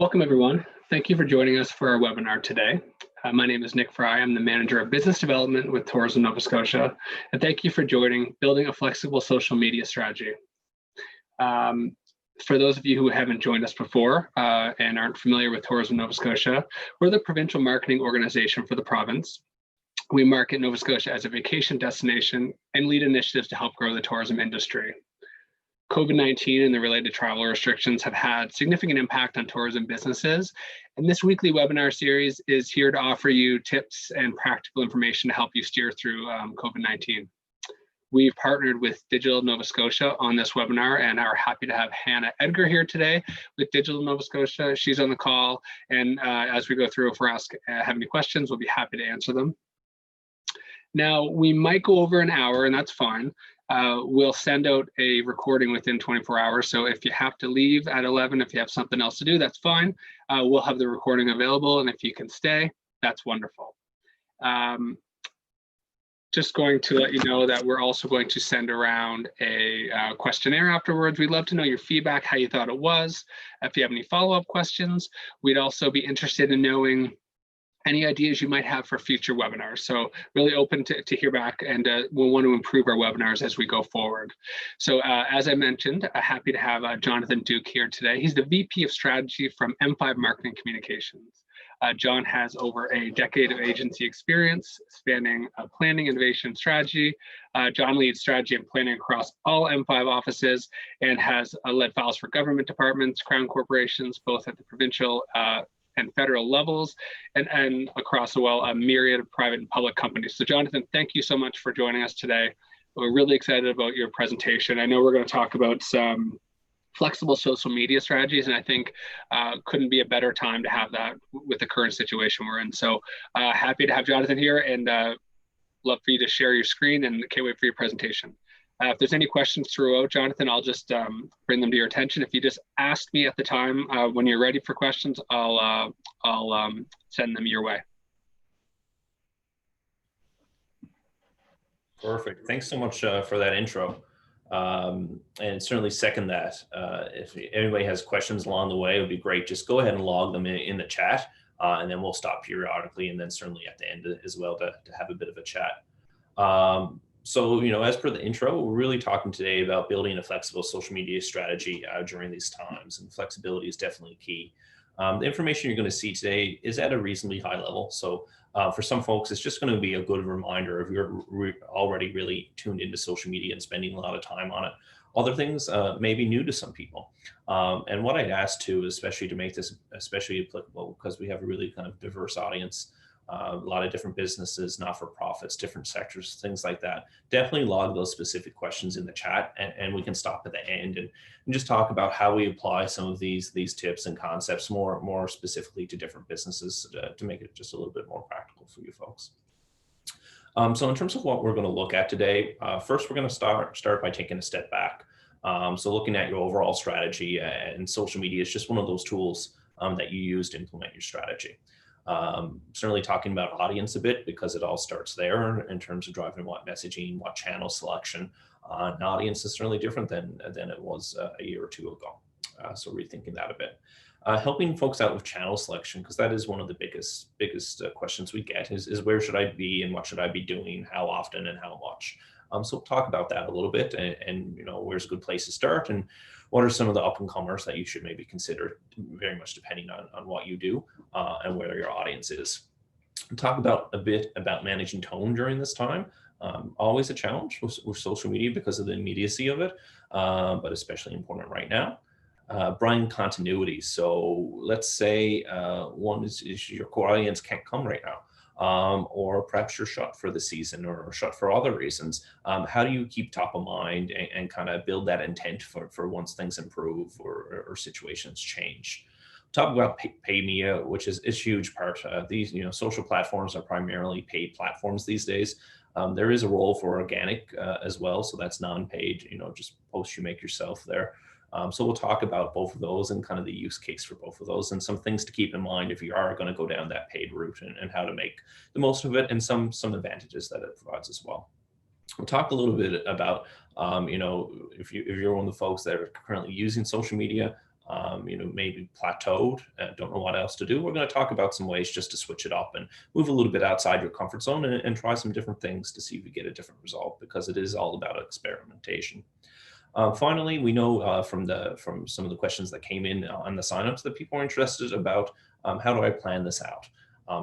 Welcome, everyone. Thank you for joining us for our webinar today. My name is Nick Fry. I'm the Manager of Business Development with Tourism Nova Scotia. And thank you for joining Building a Flexible Social Media Strategy. For those of you who haven't joined us before and aren't familiar with Tourism Nova Scotia, we're the provincial marketing organization for the province. We market Nova Scotia as a vacation destination and lead initiatives to help grow the tourism industry. COVID-19 and the related travel restrictions have had significant impact on tourism businesses. And this weekly webinar series is here to offer you tips and practical information to help you steer through COVID-19. We've partnered with Digital Nova Scotia on this webinar and are happy to have Hannah Edgar here today with Digital Nova Scotia. She's on the call. And as we go through, if we're have any questions, we'll be happy to answer them. Now, we might go over an hour, and that's fine. We'll send out a recording within 24 hours. So if you have to leave at 11, if you have something else to do, that's fine. We'll have the recording available. And if you can stay, that's wonderful. Just going to let you know that we're also going to send around a questionnaire afterwards. We'd love to know your feedback, how you thought it was. If you have any follow-up questions, we'd also be interested in knowing any ideas you might have for future webinars. So really open to hear back, and we'll want to improve our webinars as we go forward. So as I mentioned, happy to have Jonathan Duke here today. He's the VP of Strategy from M5 Marketing Communications. John has over a decade of agency experience spanning planning, innovation, strategy. John leads strategy and planning across all M5 offices and has led files for government departments, crown corporations, both at the provincial and federal levels, and across a myriad of private and public companies. So Jonathan, thank you so much for joining us today. We're really excited about your presentation. I know we're going to talk about some flexible social media strategies, and I think couldn't be a better time to have that with the current situation we're in. So happy to have Jonathan here, and love for you to share your screen, and can't wait for your presentation. If there's any questions throughout, Jonathan, I'll just bring them to your attention. If you just ask me at the time when you're ready for questions, I'll send them your way. Perfect. Thanks so much for that intro. And certainly second that. If anybody has questions along the way, it would be great. Just go ahead and log them in the chat, and then we'll stop periodically, and then certainly at the end as well to have a bit of a chat. So, as per the intro, we're really talking today about building a flexible social media strategy during these times, and flexibility is definitely key. The information you're going to see today is at a reasonably high level. So for some folks, it's just going to be a good reminder if you're already really tuned into social media and spending a lot of time on it. Other things may be new to some people. And what I'd ask too, especially to make this especially applicable, because we have a really kind of diverse audience, a lot of different businesses, not-for-profits, different sectors, things like that. Definitely log those specific questions in the chat, and we can stop at the end and just talk about how we apply some of these tips and concepts more specifically to different businesses to make it just a little bit more practical for you folks. So in terms of what we're going to look at today, first we're going to start by taking a step back. So looking at your overall strategy, and social media is just one of those tools that you use to implement your strategy. Certainly talking about audience a bit, because it all starts there in terms of driving what messaging, what channel selection. An audience is certainly different than it was a year or two ago. So rethinking that a bit. Helping folks out with channel selection, because that is one of the biggest questions we get is where should I be and what should I be doing, how often and how much. So we'll talk about that a little bit, and where's a good place to start, and what are some of the up-and-comers that you should maybe consider, very much depending on what you do and where your audience is. We'll talk a bit about managing tone during this time. Always a challenge with social media because of the immediacy of it, but especially important right now. Brand continuity. So let's say one is your core audience can't come right now. Or perhaps you're shut for the season or shut for other reasons. How do you keep top of mind and kind of build that intent for once things improve or situations change? Talk about paid media, which is a huge part. These social platforms are primarily paid platforms these days. There is a role for organic as well, so that's non-paid. Just posts you make yourself there. So we'll talk about both of those and kind of the use case for both of those, and some things to keep in mind if you are going to go down that paid route, and how to make the most of it, and some advantages that it provides as well. We'll talk a little bit about, if you're one of the folks that are currently using social media, maybe plateaued, don't know what else to do, we're going to talk about some ways just to switch it up and move a little bit outside your comfort zone and try some different things to see if we get a different result, because it is all about experimentation. Finally, we know from some of the questions that came in on the signups that people are interested about how do I plan this out.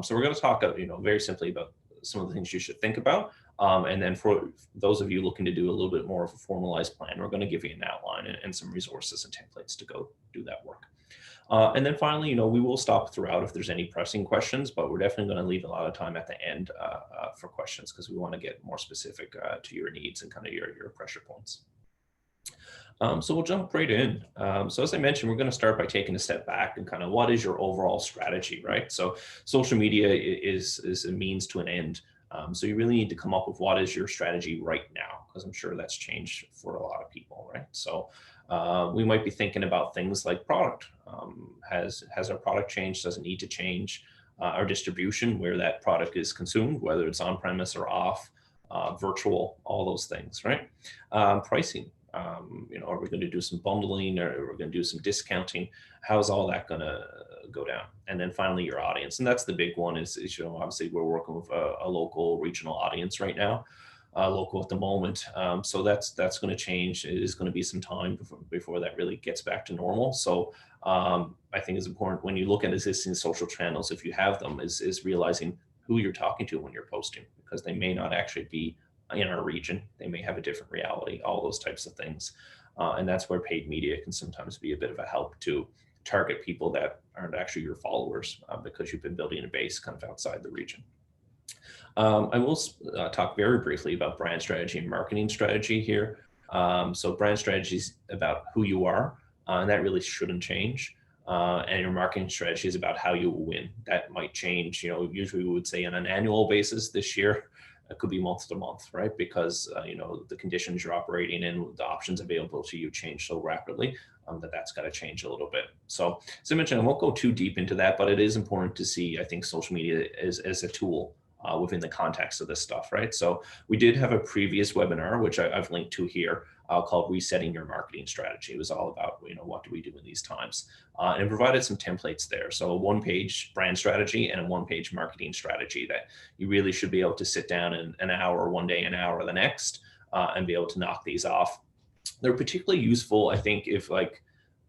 So we're going to talk, very simply about some of the things you should think about. And then for those of you looking to do a little bit more of a formalized plan, we're going to give you an outline and some resources and templates to go do that work. And then finally, we will stop throughout if there's any pressing questions, but we're definitely going to leave a lot of time at the end for questions, because we want to get more specific to your needs and kind of your pressure points. So we'll jump right in. So as I mentioned, we're going to start by taking a step back and kind of what is your overall strategy, right? So social media is a means to an end. So you really need to come up with what is your strategy right now, because I'm sure that's changed for a lot of people, right? So we might be thinking about things like product. Has our product changed? Does it need to change? Our distribution, where that product is consumed, whether it's on premise or off, virtual, all those things, right? Pricing. Are we going to do some bundling, or are we going to do some discounting? How's all that going to go down? And then finally, your audience. And that's the big one is obviously we're working with a local regional audience right now, local at the moment. So that's going to change. It is going to be some time before that really gets back to normal. So I think it's important when you look at existing social channels, if you have them, is realizing who you're talking to when you're posting, because they may not actually be in our region. They may have a different reality, all those types of things. And that's where paid media can sometimes be a bit of a help to target people that aren't actually your followers, because you've been building a base kind of outside the region. I will talk very briefly about brand strategy and marketing strategy here. So brand strategy is about who you are, and that really shouldn't change. And your marketing strategy is about how you will win. That might change, usually we would say on an annual basis. This year, it could be month to month, right? Because, the conditions you're operating in, the options available to you change so rapidly that's got to change a little bit. So as I mentioned, I won't go too deep into that, but it is important to see, I think, social media as a tool within the context of this stuff, right? So we did have a previous webinar, which I've linked to here, called Resetting Your Marketing Strategy. It was all about, what do we do in these times? And it provided some templates there. So a one-page brand strategy and a one-page marketing strategy that you really should be able to sit down in an hour one day, an hour the next, and be able to knock these off. They're particularly useful, I think, if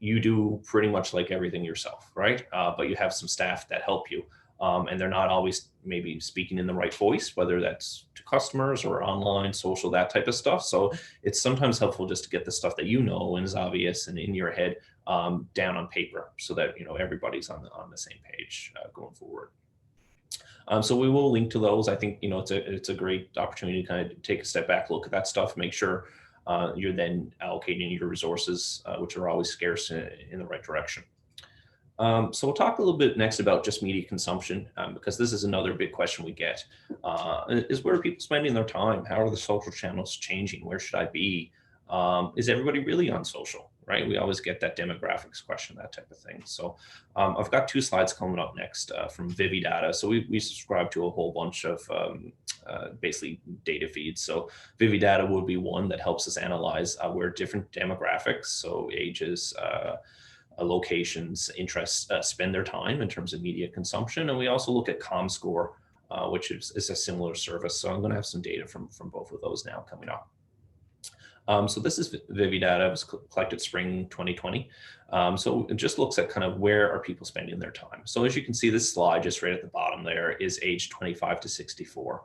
you do pretty much everything yourself, right? But you have some staff that help you. And they're not always maybe speaking in the right voice, whether that's to customers or online, social, that type of stuff. So it's sometimes helpful just to get the stuff that and is obvious and in your head down on paper, so that everybody's on the same page going forward. So we will link to those. I think it's a great opportunity to kind of take a step back, look at that stuff, make sure you're then allocating your resources, which are always scarce, in the right direction. So we'll talk a little bit next about just media consumption, because this is another big question we get, is where are people spending their time? How are the social channels changing? Where should I be? Is everybody really on social, right? We always get that demographics question, that type of thing. So I've got 2 slides coming up next from Vivi Data. So we subscribe to a whole bunch of basically data feeds. So Vivi Data would be one that helps us analyze where different demographics, so ages, locations, interests, spend their time in terms of media consumption. And we also look at ComScore, which is a similar service. So I'm going to have some data from both of those now coming up. So this is Vivi Data. It was collected spring 2020. So it just looks at kind of where are people spending their time. So as you can see, this slide just right at the bottom there is age 25 to 64.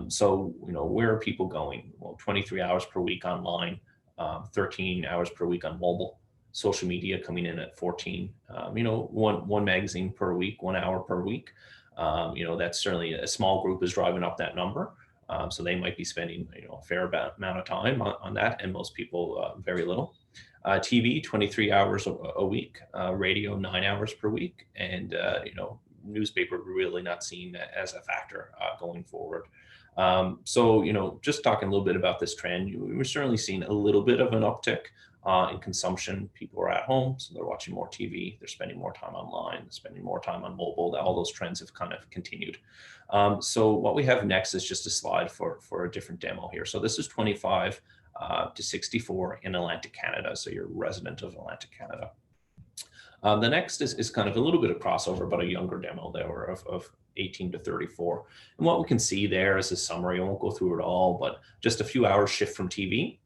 So, where are people going? Well, 23 hours per week online, 13 hours per week on mobile. Social media coming in at 14, one magazine per week, 1 hour per week. That's certainly a small group is driving up that number. So they might be spending, a fair amount of time on that, and most people very little. TV, 23 hours a week, radio, 9 hours per week. And, newspaper really not seen as a factor going forward. So, just talking a little bit about this trend, we're certainly seeing a little bit of an uptick in consumption. People are at home, so they're watching more TV, they're spending more time online, they're spending more time on mobile. All those trends have kind of continued. So what we have next is just a slide for a different demo here. So this is 25 to 64 in Atlantic Canada. So you're a resident of Atlantic Canada. The next is kind of a little bit of crossover, but a younger demo there of 18 to 34. And what we can see there is a summary. I won't go through it all, but just a few hours shift from TV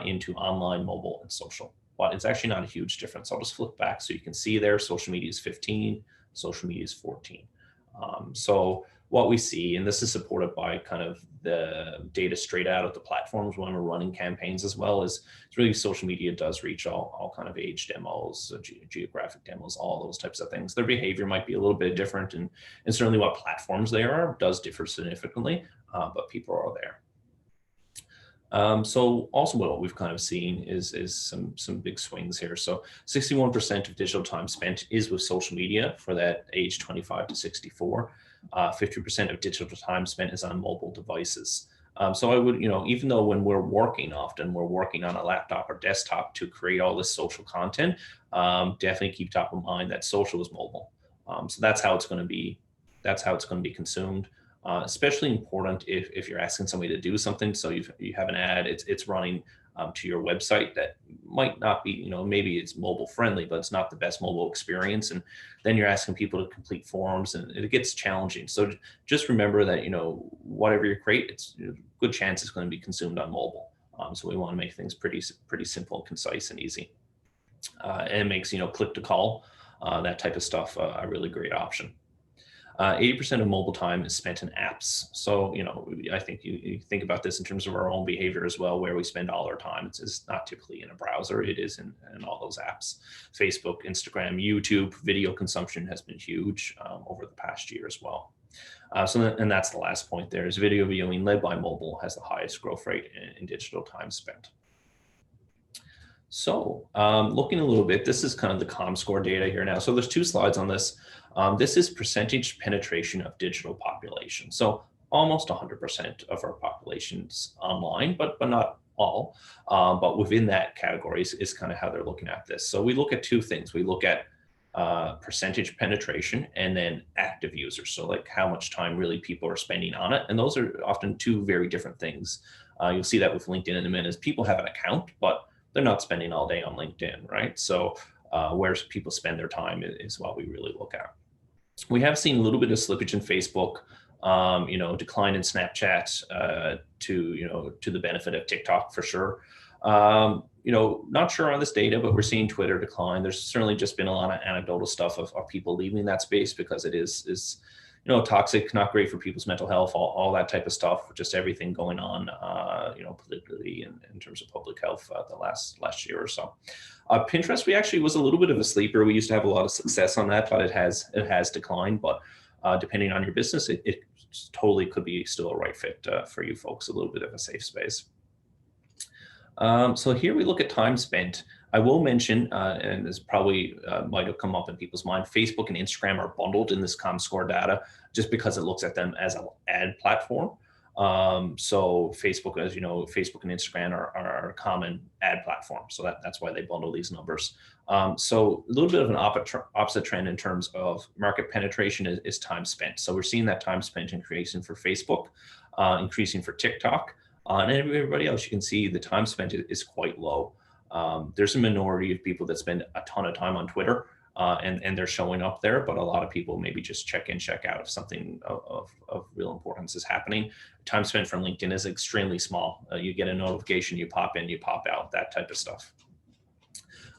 into online, mobile, and social. But it's actually not a huge difference. I'll just flip back so you can see there, social media is 15, social media is 14. So what we see, and this is supported by kind of the data straight out of the platforms when we're running campaigns as well, is it's really social media does reach all kind of age demos, geographic demos, all those types of things. Their behavior might be a little bit different, and certainly what platforms they are does differ significantly, but people are there. So also what we've kind of seen is some big swings here. So 61% of digital time spent is with social media for that age 25 to 64. 50% of digital time spent is on mobile devices. So I would, even though when we're working, often we're working on a laptop or desktop to create all this social content, definitely keep top of mind that social is mobile. So that's how it's going to be. That's how it's going to be consumed. Especially important if you're asking somebody to do something. So you have an ad, it's running to your website that might not be, maybe it's mobile friendly, but it's not the best mobile experience. And then you're asking people to complete forms, and it gets challenging. So just remember that, whatever you create, it's a good chance it's going to be consumed on mobile. So we want to make things pretty simple, concise, and easy. And it makes, click to call, that type of stuff, a really great option. 80% of mobile time is spent in apps. So, I think you think about this in terms of our own behavior as well, where we spend all our time. It's not typically in a browser, it is in all those apps. Facebook, Instagram, YouTube, video consumption has been huge over the past year as well. And that's the last point there, is video viewing led by mobile has the highest growth rate in digital time spent. So looking a little bit, this is kind of the ComScore data here now. So there's two slides on this. This is percentage penetration of digital population. So almost 100% of our population's online, but not all. But within that category is kind of how they're looking at this. So we look at two things. We look at percentage penetration and then active users. So like how much time really people are spending on it. And those are often two very different things. You'll see that with LinkedIn in a minute, is people have an account, but they're not spending all day on LinkedIn, right? So where people spend their time is what we really look at. We have seen a little bit of slippage in Facebook, decline in Snapchat to the benefit of TikTok for sure. Not sure on this data, but we're seeing Twitter decline. There's certainly just been a lot of anecdotal stuff of people leaving that space because it is toxic, not great for people's mental health, all that type of stuff, just everything going on, politically and in terms of public health the last year or so. Pinterest, we actually was a little bit of a sleeper. We used to have a lot of success on that, but it has declined. But depending on your business, it totally could be still a right fit for you folks, a little bit of a safe space. So here we look at time spent. I will mention, and this probably might have come up in people's mind, Facebook and Instagram are bundled in this ComScore data just because it looks at them as an ad platform. So Facebook, as you know, Facebook and Instagram are a common ad platform. So that's why they bundle these numbers. So a little bit of an opposite trend in terms of market penetration is time spent. So we're seeing that time spent increasing for Facebook, increasing for TikTok. And everybody else, you can see the time spent is quite low. There's a minority of people that spend a ton of time on Twitter, and they're showing up there, but a lot of people maybe just check in, check out if something of real importance is happening. Time spent from LinkedIn is extremely small. You get a notification, you pop in, you pop out, that type of stuff.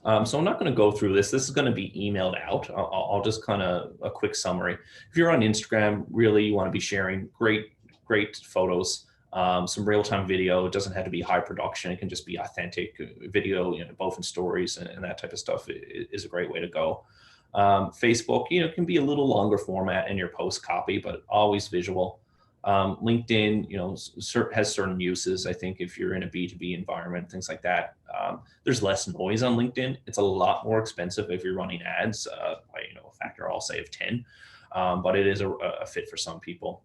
So I'm not going to go through this. This is going to be emailed out. I'll just kind of a quick summary. If you're on Instagram, really you want to be sharing great photos. Some real-time video. It doesn't have to be high production. It can just be authentic video, both in stories and that type of stuff is a great way to go. Facebook, can be a little longer format in your post copy, but always visual. LinkedIn, has certain uses. I think if you're in a B2B environment, things like that, there's less noise on LinkedIn. It's a lot more expensive if you're running ads by, a factor, I'll say, of 10. But it is a fit for some people.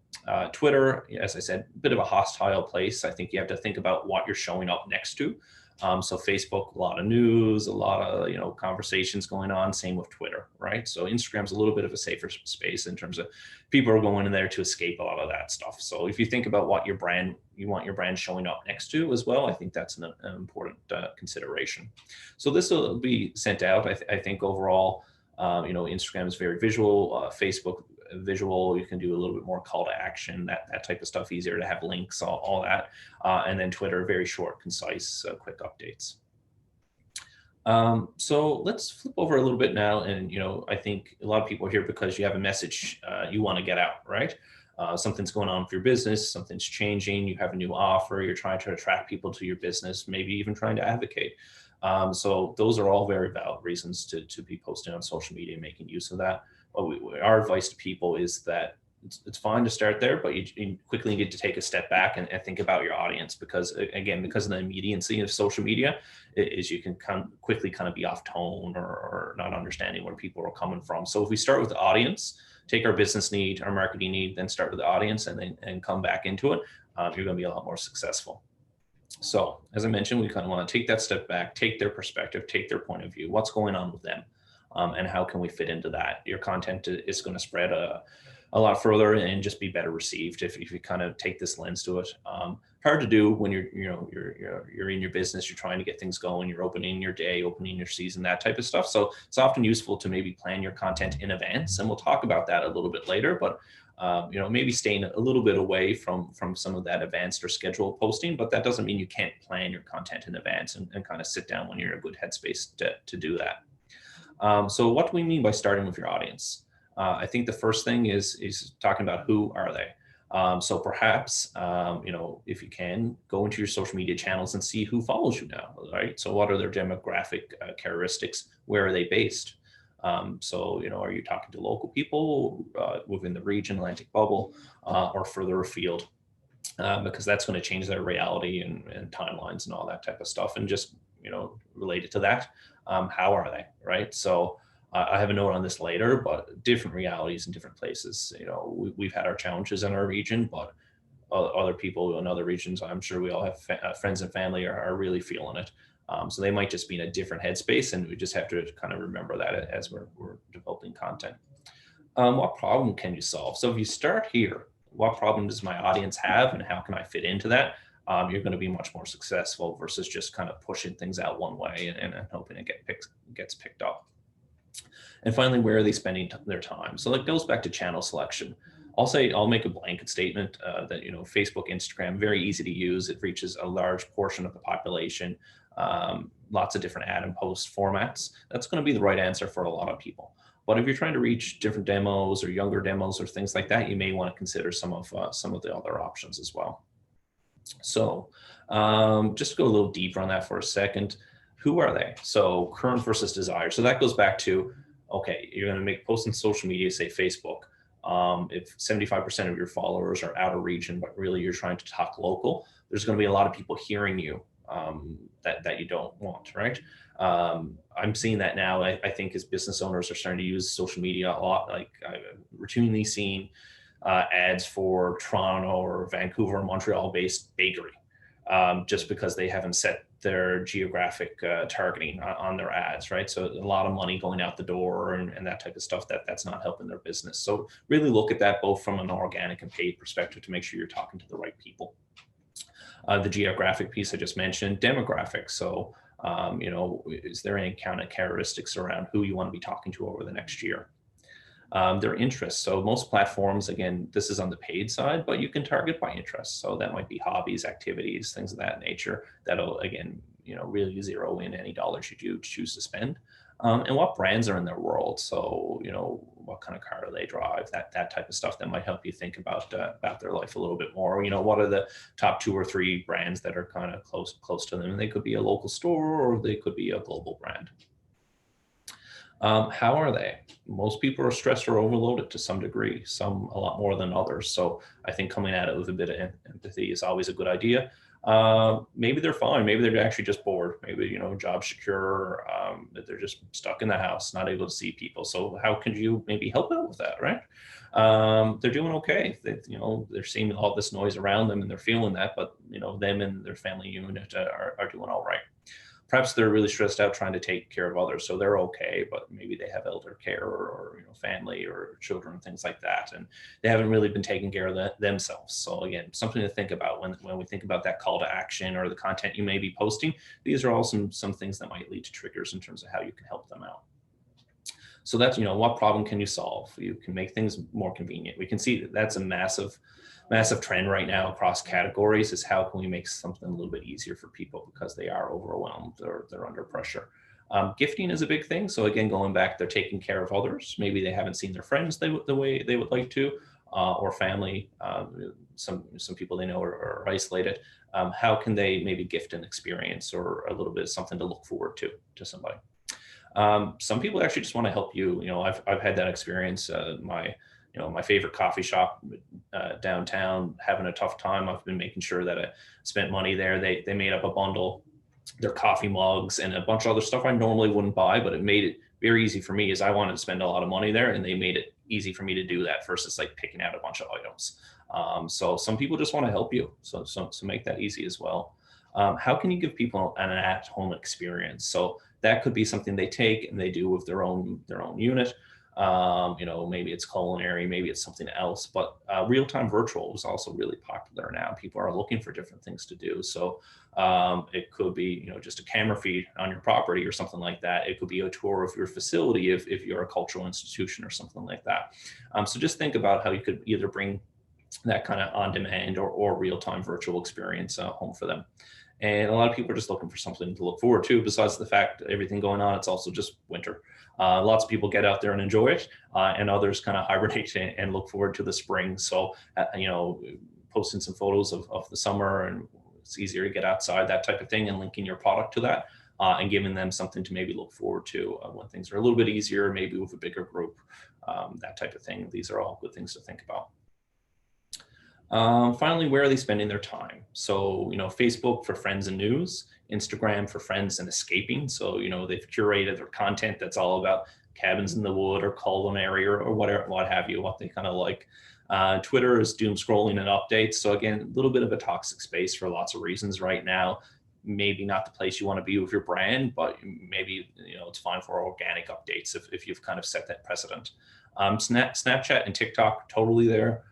Twitter, as I said, a bit of a hostile place. I think you have to think about what you're showing up next to. So Facebook, a lot of news, a lot of conversations going on. Same with Twitter, right? So Instagram's a little bit of a safer space in terms of people are going in there to escape a lot of that stuff. So if you think about what you want your brand showing up next to as well, I think that's an important consideration. So this will be sent out. I think overall, Instagram is very visual. Facebook visual. You can do a little bit more call to action, that type of stuff. Easier to have links, all that. And then Twitter, very short, concise, quick updates. So let's flip over a little bit now. And, I think a lot of people are here because you have a message you want to get out, right? Something's going on with your business, something's changing, you have a new offer, you're trying to attract people to your business, maybe even trying to advocate. So those are all very valid reasons to be posting on social media and making use of that. Our advice to people is that it's fine to start there, but you quickly need to take a step back and think about your audience, because again, because of the immediacy of social media, is you can quickly kind of be off tone or not understanding where people are coming from. So if we start with the audience, take our business need, our marketing need, then start with the audience and come back into it, you're going to be a lot more successful. So as I mentioned, we kind of want to take that step back, take their perspective, take their point of view, what's going on with them, and how can we fit into that. Your content is going to spread a lot further and just be better received if you kind of take this lens to it. Hard to do when you're in your business, you're trying to get things going, you're opening your day, opening your season, that type of stuff. So it's often useful to maybe plan your content in advance, and we'll talk about that a little bit later. But maybe staying a little bit away from some of that advanced or scheduled posting, but that doesn't mean you can't plan your content in advance and kind of sit down when you're in a good headspace to do that. So what do we mean by starting with your audience? I think the first thing is talking about who are they. So perhaps, if you can, go into your social media channels and see who follows you now, right? So what are their demographic characteristics? Where are they based? So, are you talking to local people within the region, Atlantic bubble, or further afield? Because that's going to change their reality and timelines and all that type of stuff. And just, related to that, how are they, right? So I have a note on this later, but different realities in different places. We've had our challenges in our region, but other people in other regions, I'm sure we all have friends and family are really feeling it. So they might just be in a different headspace, and we just have to kind of remember that as we're developing content. What problem can you solve? So if you start here, what problem does my audience have and how can I fit into that? You're going to be much more successful versus just kind of pushing things out one way and hoping it gets picked up. And finally, where are they spending their time? So that goes back to channel selection. I'll make a blanket statement that, Facebook, Instagram, very easy to use. It reaches a large portion of the population, lots of different ad and post formats. That's going to be the right answer for a lot of people. But if you're trying to reach different demos or younger demos or things like that, you may want to consider some of the other options as well. So just to go a little deeper on that for a second, who are they? So current versus desired. So that goes back to, okay, you're going to make posts on social media, say Facebook. If 75% of your followers are out of region, but really you're trying to talk local, there's going to be a lot of people hearing you that you don't want, right? I'm seeing that now. I think as business owners are starting to use social media a lot, like I've routinely seen ads for Toronto or Vancouver or Montreal based bakery, just because they haven't set their geographic targeting on their ads, right? So a lot of money going out the door and that type of stuff that's not helping their business. So really look at that both from an organic and paid perspective to make sure you're talking to the right people. The geographic piece I just mentioned, demographics. So, is there any kind of characteristics around who you want to be talking to over the next year? Their interests. So most platforms, again, this is on the paid side, but you can target by interest. So that might be hobbies, activities, things of that nature. That'll, again, really zero in any dollars you do choose to spend. And what brands are in their world. So, what kind of car do they drive, that type of stuff that might help you think about their life a little bit more. What are the top 2 or 3 brands that are kind of close to them? And they could be a local store or they could be a global brand. How are they? Most people are stressed or overloaded to some degree, some a lot more than others. So I think coming at it with a bit of empathy is always a good idea. Maybe they're fine. Maybe they're actually just bored. Maybe, job secure, that they're just stuck in the house, not able to see people. So how could you maybe help out with that, right? They're doing okay. They're seeing all this noise around them and they're feeling that, but them and their family unit are doing all right. perhaps they're really stressed out trying to take care of others, so they're okay, but maybe they have elder care or family or children, things like that, and they haven't really been taking care of themselves. So again, something to think about when we think about that call to action or the content you may be posting. These are all some things that might lead to triggers in terms of how you can help them out. So that's, what problem can you solve? You can make things more convenient. We can see that that's a massive trend right now across categories, is how can we make something a little bit easier for people because they are overwhelmed or they're under pressure. Gifting is a big thing. So again, going back, they're taking care of others. Maybe they haven't seen their friends the way they would like to, or family. Some people they know are isolated. How can they maybe gift an experience or a little bit of something to look forward to somebody? Some people actually just want to help you. I've had that experience. My favorite coffee shop downtown, having a tough time. I've been making sure that I spent money there. They made up a bundle, their coffee mugs and a bunch of other stuff I normally wouldn't buy, but it made it very easy for me, as I wanted to spend a lot of money there, and they made it easy for me to do that versus like picking out a bunch of items. So some people just want to help you. So make that easy as well. How can you give people an at-home experience? So that could be something they take and they do with their own unit. Maybe it's culinary, maybe it's something else, but real-time virtual is also really popular now. People are looking for different things to do. So it could be, just a camera feed on your property or something like that. It could be a tour of your facility if you're a cultural institution or something like that. So just think about how you could either bring that kind of on-demand or real-time virtual experience home for them. And a lot of people are just looking for something to look forward to. Besides the fact everything going on, it's also just winter. Lots of people get out there and enjoy it, and others kind of hibernate and look forward to the spring. So, posting some photos of the summer, and it's easier to get outside, that type of thing, and linking your product to that, and giving them something to maybe look forward to when things are a little bit easier, maybe with a bigger group, that type of thing. These are all good things to think about. Finally, where are they spending their time? So, Facebook for friends and news, Instagram for friends and escaping. So, they've curated their content that's all about cabins in the wood or culinary or whatever, what have you, what they kind of like. Twitter is doom scrolling and updates. So again, a little bit of a toxic space for lots of reasons right now. Maybe not the place you want to be with your brand, but maybe, it's fine for organic updates if you've kind of set that precedent. Snapchat and TikTok, totally there.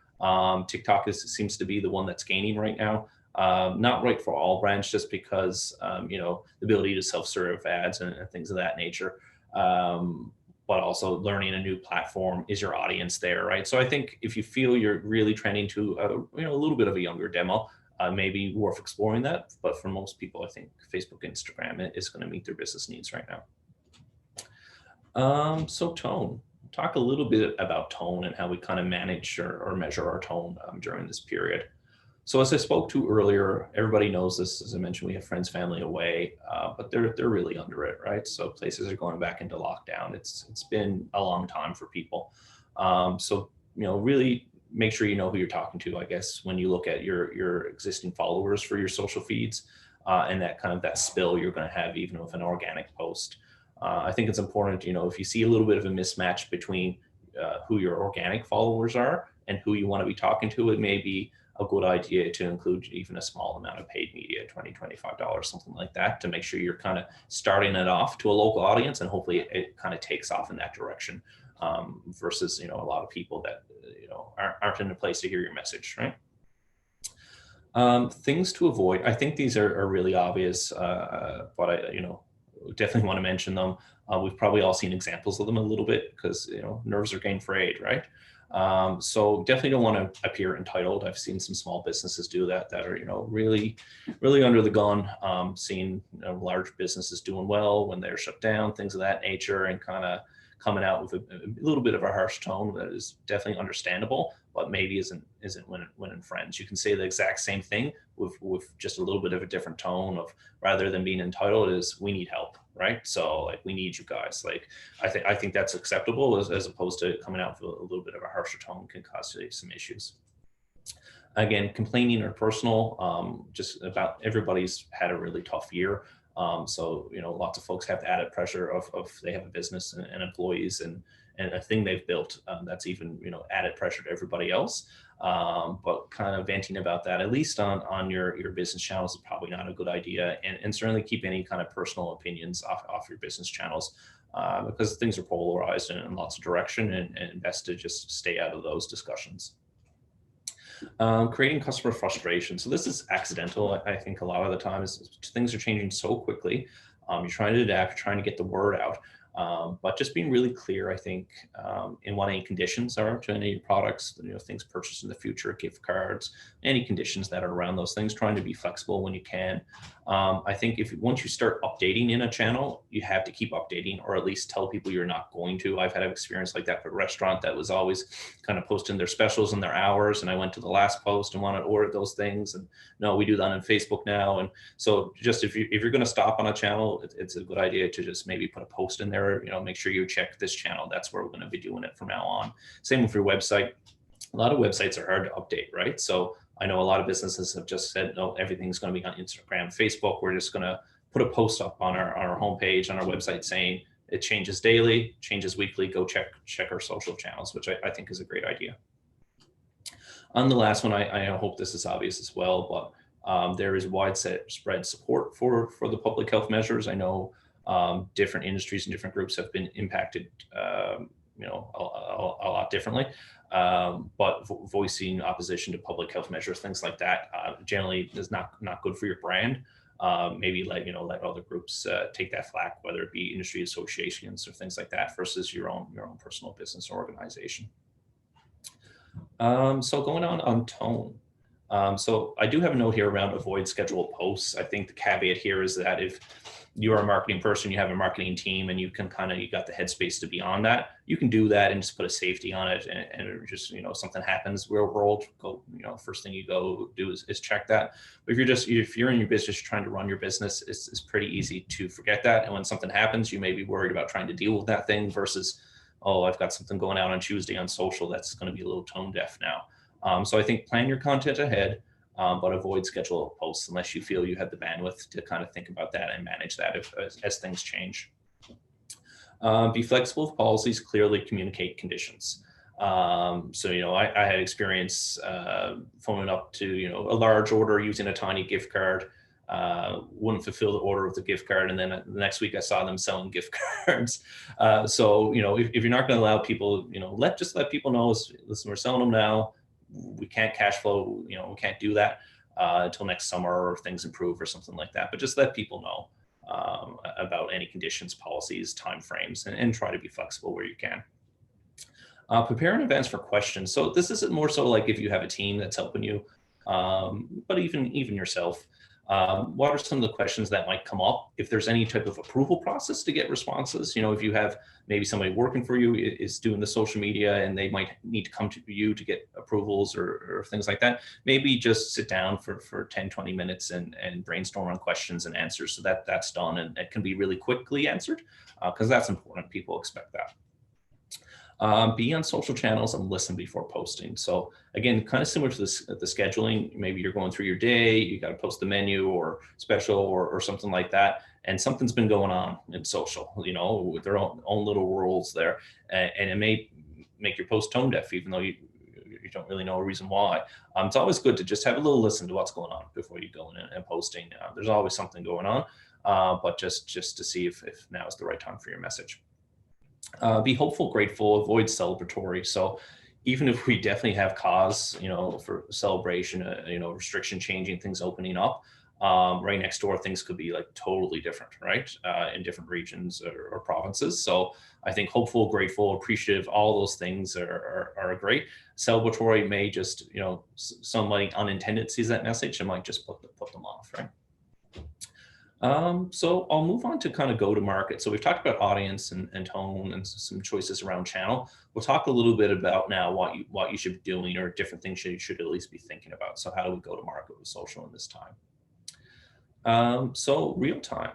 TikTok seems to be the one that's gaining right now. Not right for all brands, just because, the ability to self-serve ads and things of that nature. But also learning a new platform. Is your audience there, right? So I think if you feel you're really trending to, a little bit of a younger demo, maybe worth exploring that. But for most people, I think Facebook, Instagram is going to meet their business needs right now. So tone. Talk a little bit about tone and how we kind of manage or measure our tone during this period. So as I spoke to earlier, everybody knows this. As I mentioned, we have friends, family away, but they're really under it, right? So places are going back into lockdown. It's been a long time for people. So really make sure you know who you're talking to, I guess, when you look at your existing followers for your social feeds, and that kind of that spill you're going to have even with an organic post. I think it's important, if you see a little bit of a mismatch between who your organic followers are and who you want to be talking to, it may be a good idea to include even a small amount of paid media, $20, $25, something like that, to make sure you're kind of starting it off to a local audience, and hopefully it kind of takes off in that direction, versus, a lot of people that, aren't in a place to hear your message, right? Things to avoid. I think these are really obvious, but I, definitely want to mention them. We've probably all seen examples of them a little bit because, nerves are getting frayed, right? So definitely don't want to appear entitled. I've seen some small businesses do that are, really, really under the gun. Seeing large businesses doing well when they're shut down, things of that nature, and kind of coming out with a little bit of a harsh tone that is definitely understandable, but maybe isn't winning friends. You can say the exact same thing with just a little bit of a different tone of, rather than being entitled, is we need help, right? So like, we need you guys. Like, I think that's acceptable as opposed to coming out with a little bit of a harsher tone can cause some issues. Again, complaining or personal, just about everybody's had a really tough year. So, lots of folks have the added pressure of they have a business and employees and a thing they've built that's even, added pressure to everybody else. But kind of venting about that, at least on your business channels, is probably not a good idea. And certainly keep any kind of personal opinions off your business channels, because things are polarized in lots of direction, and best to just stay out of those discussions. Creating customer frustration. So this is accidental. I think a lot of the time is things are changing so quickly. You're trying to adapt, you're trying to get the word out. But just being really clear, I think, in what any conditions are to any of your products, things purchased in the future, gift cards, any conditions that are around those things, trying to be flexible when you can. I think once you start updating in a channel, you have to keep updating, or at least tell people you're not going to. I've had an experience like that for a restaurant that was always kind of posting their specials and their hours. And I went to the last post and wanted to order those things. And no, we do that on Facebook now. And so just if you're going to stop on a channel, it's a good idea to just maybe put a post in there, make sure you check this channel. That's where we're going to be doing it from now on. Same with your website. A lot of websites are hard to update, right? So I know a lot of businesses have just said, no, everything's going to be on Instagram, Facebook. We're just going to put a post up on our homepage, on our website, saying it changes daily, changes weekly. Go check our social channels, which I think is a great idea. On the last one, I hope this is obvious as well, but there is widespread support for the public health measures. I know different industries and different groups have been impacted, a lot differently. But voicing opposition to public health measures, things like that, generally is not good for your brand. Maybe let other groups take that flack, whether it be industry associations or things like that, versus your own personal business or organization. So going on tone. So I do have a note here around avoid scheduled posts. I think the caveat here is that if you're a marketing person, you have a marketing team, and you got the headspace to be on that, you can do that and just put a safety on it, and just, something happens real world, go, first thing you go do is check that. But if you're in your business, you're trying to run your business, it's pretty easy to forget that. And when something happens, you may be worried about trying to deal with that thing versus, oh, I've got something going out on Tuesday on social that's going to be a little tone deaf now. So I think plan your content ahead, but avoid scheduled posts unless you feel you have the bandwidth to kind of think about that and manage that as things change. Be flexible with policies, clearly communicate conditions. So, I had experience phoning up to, a large order using a tiny gift card, wouldn't fulfill the order of the gift card. And then the next week I saw them selling gift cards. So, if you're not going to allow people, let people know, listen, we're selling them now. We can't cash flow, we can't do that until next summer, or things improve or something like that. But just let people know about any conditions, policies, timeframes, and try to be flexible where you can. Prepare in advance for questions. So this isn't more so like if you have a team that's helping you, but even yourself. What are some of the questions that might come up? If there's any type of approval process to get responses, if you have maybe somebody working for you is doing the social media and they might need to come to you to get approvals or things like that, maybe just sit down for 10, 20 minutes and brainstorm on questions and answers, so that's done and it can be really quickly answered, because that's important. People expect that. Be on social channels and listen before posting. So again, kind of similar to the scheduling, maybe you're going through your day, you got to post the menu or special or something like that, and something's been going on in social, with their own little rules there, and it may make your post tone deaf, even though you don't really know a reason why. It's always good to just have a little listen to what's going on before you go in and posting. There's always something going on, but just to see if now is the right time for your message. Be hopeful, grateful, avoid celebratory. So even if we definitely have cause, for celebration, restriction changing, things opening up, right next door, things could be like totally different, right? In different regions or provinces. So I think hopeful, grateful, appreciative, all those things are great. Celebratory may just, somebody unintended sees that message and might just put them off, right? So I'll move on to kind of go to market. So we've talked about audience and tone and some choices around channel. We'll talk a little bit about now what you should be doing, or different things you should at least be thinking about. So how do we go to market with social in this time? So real time.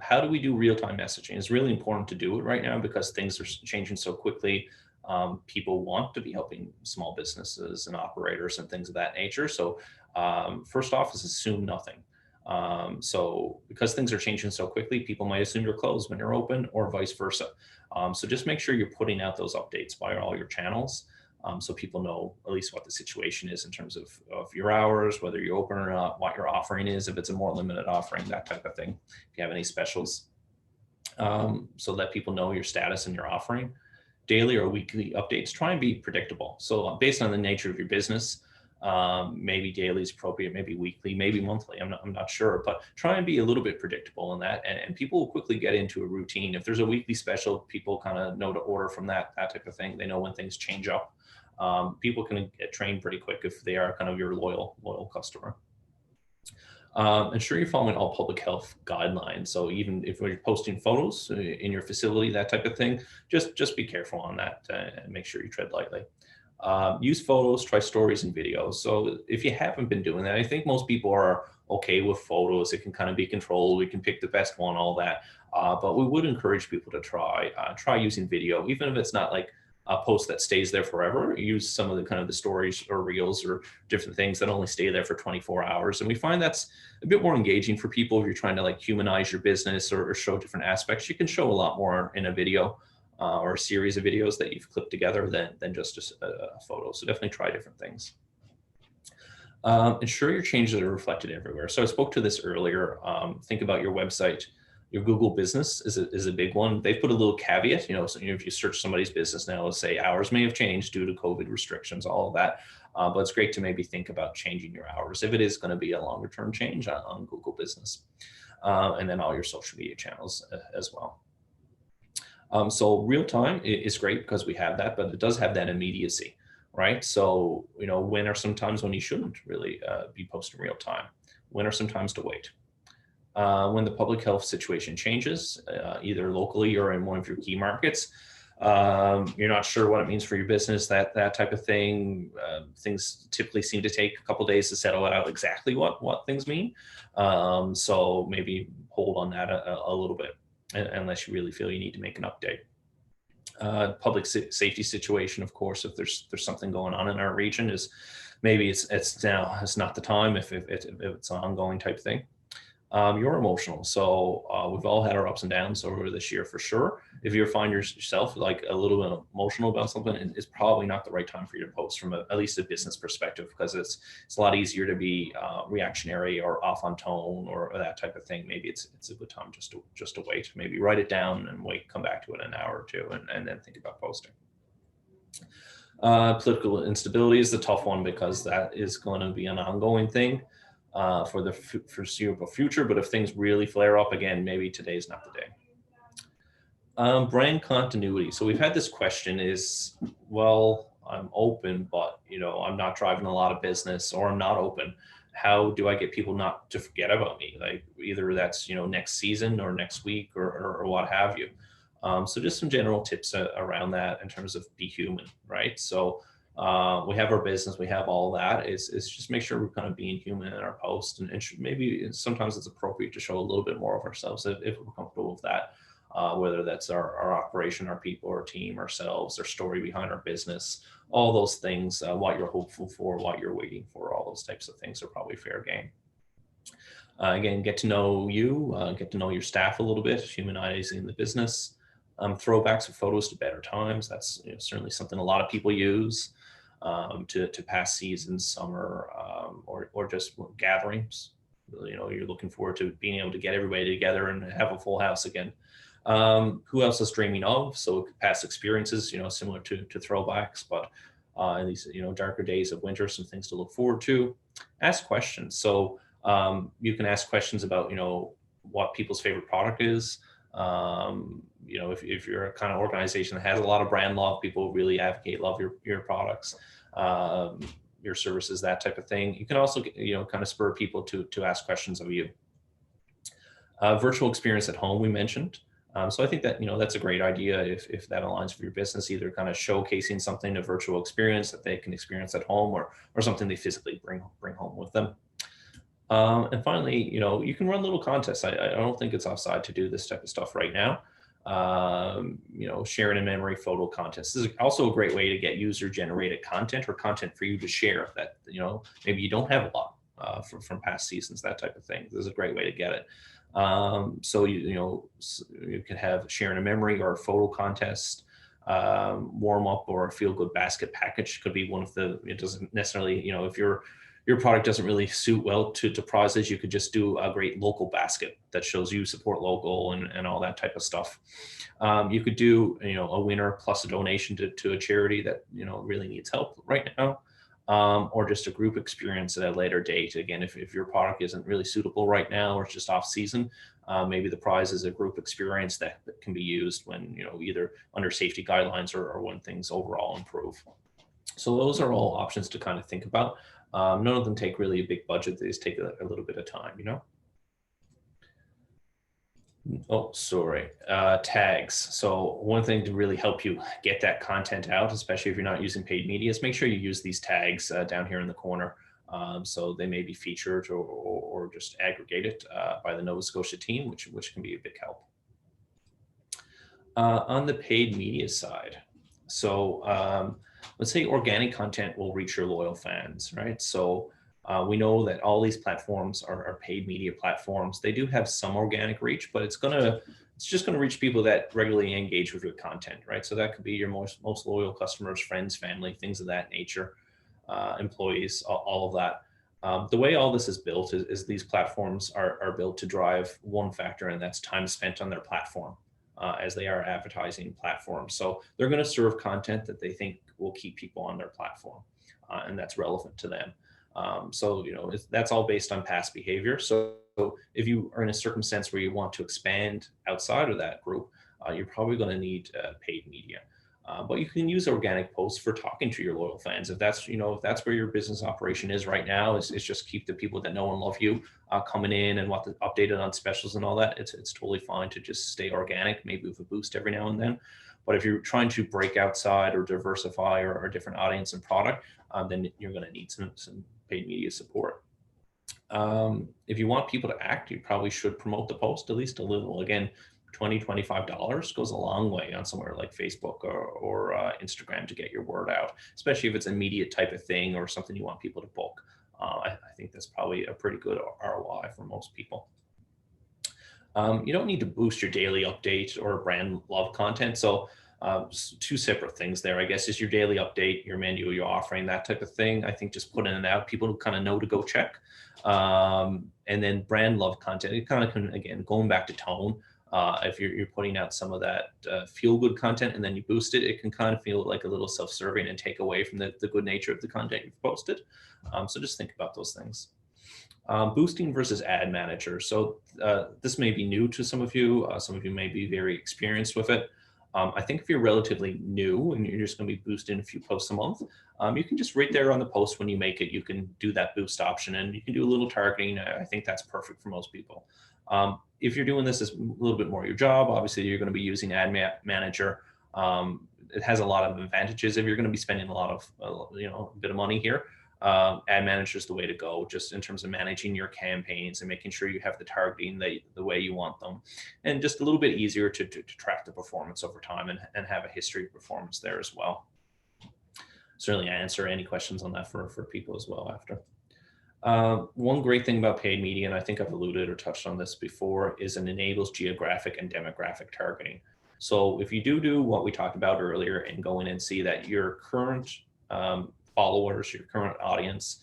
How do we do real-time messaging? It's really important to do it right now because things are changing so quickly. People want to be helping small businesses and operators and things of that nature. So first off is assume nothing. So because things are changing so quickly, people might assume you're closed when you're open, or vice versa. So just make sure you're putting out those updates via all your channels, so people know at least what the situation is in terms of your hours, whether you're open or not, what your offering is, if it's a more limited offering, that type of thing. If you have any specials, so let people know your status and your offering. Daily or weekly updates, try and be predictable. So based on the nature of your business, maybe daily is appropriate, maybe weekly, maybe monthly. I'm not sure, but try and be a little bit predictable in that, and people will quickly get into a routine. If there's a weekly special, people kind of know to order from that type of thing. They know when things change up. People can get trained pretty quick if they are kind of your loyal customer. Ensure you're following all public health guidelines. So even if you're posting photos in your facility, that type of thing, just be careful on that, and make sure you tread lightly. Use photos, try stories and videos. So if you haven't been doing that, I think most people are okay with photos. It can kind of be controlled. We can pick the best one, all that. But we would encourage people to try using video, even if it's not like a post that stays there forever. Use some of the kind of the stories or reels or different things that only stay there for 24 hours. And we find that's a bit more engaging for people if you're trying to like humanize your business, or show different aspects. You can show a lot more in a video, or a series of videos that you've clipped together than just a photo. So definitely try different things. Ensure your changes are reflected everywhere. So I spoke to this earlier. Think about your website. Your Google business is a big one. They put a little caveat, so if you search somebody's business now, let's say hours may have changed due to COVID restrictions, all of that. But it's great to maybe think about changing your hours if it is going to be a longer term change on Google business. And then all your social media channels as well. So real time is great because we have that, but it does have that immediacy, right? So, when are some times when you shouldn't really be posting real time? When are some times to wait? When the public health situation changes, either locally or in one of your key markets, you're not sure what it means for your business, that type of thing. Things typically seem to take a couple days to settle out exactly what things mean. So maybe hold on that a little bit, unless you really feel you need to make an update. Public safety situation, of course, if there's something going on in our region, is maybe it's not the time if it's an ongoing type thing. You're emotional. So we've all had our ups and downs over this year for sure. If you find yourself like a little bit emotional about something, it's probably not the right time for you to post from at least a business perspective, because it's a lot easier to be reactionary or off on tone or that type of thing. Maybe it's a good time just to wait. Maybe write it down and come back to it in an hour or two, and then think about posting. Political instability is the tough one, because that is going to be an ongoing thing for the foreseeable future. But if things really flare up again, maybe today's not the day. Brand continuity. So we've had this question is, well, I'm open, but I'm not driving a lot of business, or I'm not open. How do I get people not to forget about me? Like either that's, next season or next week or what have you. So just some general tips around that in terms of be human, right? So we have our business, we have all that. It's just make sure we're kind of being human in our post, and maybe sometimes it's appropriate to show a little bit more of ourselves if we're comfortable with that. Whether that's our operation, our people, our team, ourselves, our story behind our business, all those things, what you're hopeful for, what you're waiting for, all those types of things are probably fair game. Again, get to know you, get to know your staff a little bit, humanizing the business. Throwbacks of photos to better times. That's certainly something a lot of people use to past seasons, summer, or just gatherings. You're looking forward to being able to get everybody together and have a full house again. Who else is dreaming of? So past experiences, similar to throwbacks, but in these darker days of winter, some things to look forward to. Ask questions. So you can ask questions about what people's favorite product is. If you're a kind of organization that has a lot of brand love, people really love your products, your services, that type of thing. You can also kind of spur people to ask questions of you. Virtual experience at home, we mentioned. So I think that that's a great idea if that aligns with your business, either kind of showcasing something, a virtual experience that they can experience at home, or something they physically bring home with them. And finally, you can run little contests. I don't think it's offside to do this type of stuff right now. Sharing a memory photo contest. This is also a great way to get user generated content, or content for you to share that, maybe you don't have a lot. from past seasons, that type of thing. This is a great way to get it. So you could have sharing a memory or a photo contest, warm up, or a feel good basket package could be one of the. It doesn't necessarily, if your product doesn't really suit well to prizes, you could just do a great local basket that shows you support local and all that type of stuff. You could do, a winner plus a donation to a charity that, really needs help right now, or just a group experience at a later date. Again, if your product isn't really suitable right now or it's just off season, maybe the prize is a group experience that can be used when, either under safety guidelines or when things overall improve. So those are all options to kind of think about. None of them take really a big budget. They just take a little bit of time, Oh, sorry. Tags. So one thing to really help you get that content out, especially if you're not using paid media, is make sure you use these tags down here in the corner. So they may be featured or just aggregated by the Nova Scotia team, which can be a big help. On the paid media side, so let's say organic content will reach your loyal fans, right? So we know that all these platforms are paid media platforms. They do have some organic reach, but it's just gonna reach people that regularly engage with your content, right? So that could be your most loyal customers, friends, family, things of that nature, employees, all of that. The way all this is built is these platforms are built to drive one factor, and that's time spent on their platform. As they are advertising platforms. So they're going to serve content that they think will keep people on their platform, and that's relevant to them. So, that's all based on past behavior. So if you are in a circumstance where you want to expand outside of that group, you're probably going to need paid media. But you can use organic posts for talking to your loyal fans. If that's where your business operation is right now, is just keep the people that know and love you coming in and want to update it on specials and all that. It's totally fine to just stay organic, maybe with a boost every now and then. But if you're trying to break outside or diversify or a different audience and product, then you're going to need some paid media support. If you want people to act, you probably should promote the post at least a little. Again, $20-$25 goes a long way on somewhere like Facebook or Instagram to get your word out, especially if it's an immediate type of thing or something you want people to book. I think that's probably a pretty good ROI for most people. You don't need to boost your daily update or brand love content. So two separate things there, I guess, is your daily update, your menu, your offering, that type of thing. I think just putting it out, people kind of know to go check. And then brand love content, it kind of can, again, going back to tone. If you're putting out some of that feel good content and then you boost it, it can kind of feel like a little self-serving and take away from the good nature of the content you've posted. So just think about those things. Boosting versus ad manager. So this may be new to some of you. Some of you may be very experienced with it. I think if you're relatively new and you're just going to be boosting a few posts a month, you can just right there on the post when you make it, you can do that boost option and you can do a little targeting. I think that's perfect for most people. If you're doing this as a little bit more your job, obviously you're going to be using Ad Manager. It has a lot of advantages if you're going to be spending a lot of, a bit of money here. Ad Manager is the way to go, just in terms of managing your campaigns and making sure you have the targeting the way you want them, and just a little bit easier to track the performance over time and have a history of performance there as well. Certainly answer any questions on that for people as well after. One great thing about paid media, and I think I've alluded or touched on this before, is it enables geographic and demographic targeting. So if you do what we talked about earlier and go in and see that your current followers, your current audience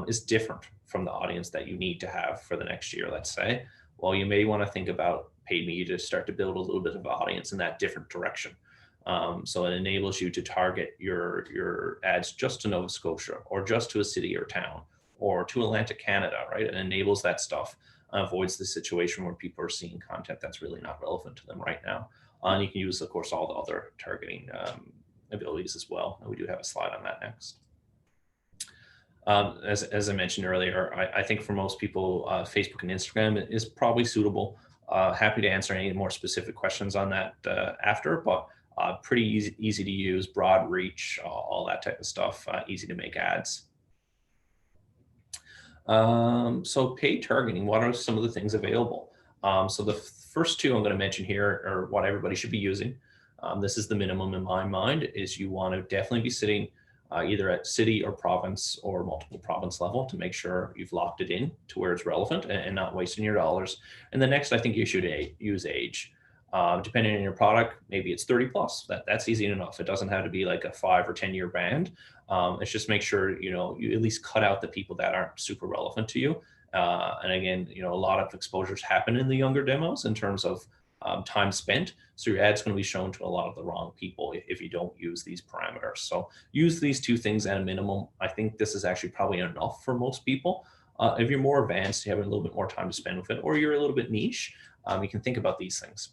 is different from the audience that you need to have for the next year, let's say, well, you may want to think about paid media to start to build a little bit of audience in that different direction. So it enables you to target your ads just to Nova Scotia or just to a city or town or to Atlantic Canada, right? It enables that stuff, avoids the situation where people are seeing content that's really not relevant to them right now. And you can use, of course, all the other targeting abilities as well. And we do have a slide on that next. As I mentioned earlier, I think for most people, Facebook and Instagram is probably suitable. Happy to answer any more specific questions on that after, but pretty easy to use, broad reach, all that type of stuff, easy to make ads. So paid targeting, what are some of the things available? So the first two I'm going to mention here are what everybody should be using. This is the minimum in my mind, is you want to definitely be sitting either at city or province or multiple province level, to make sure you've locked it in to where it's relevant and not wasting your dollars. And the next, I think you should use age. Depending on your product, maybe it's 30 plus. That's easy enough. It doesn't have to be like a 5 or 10 year band. It's just make sure, you know, you at least cut out the people that aren't super relevant to you. And again, you know, a lot of exposures happen in the younger demos in terms of time spent. So your ad's going to be shown to a lot of the wrong people if you don't use these parameters. So use these two things at a minimum. I think this is actually probably enough for most people. If you're more advanced, you have a little bit more time to spend with it, or you're a little bit niche, you can think about these things.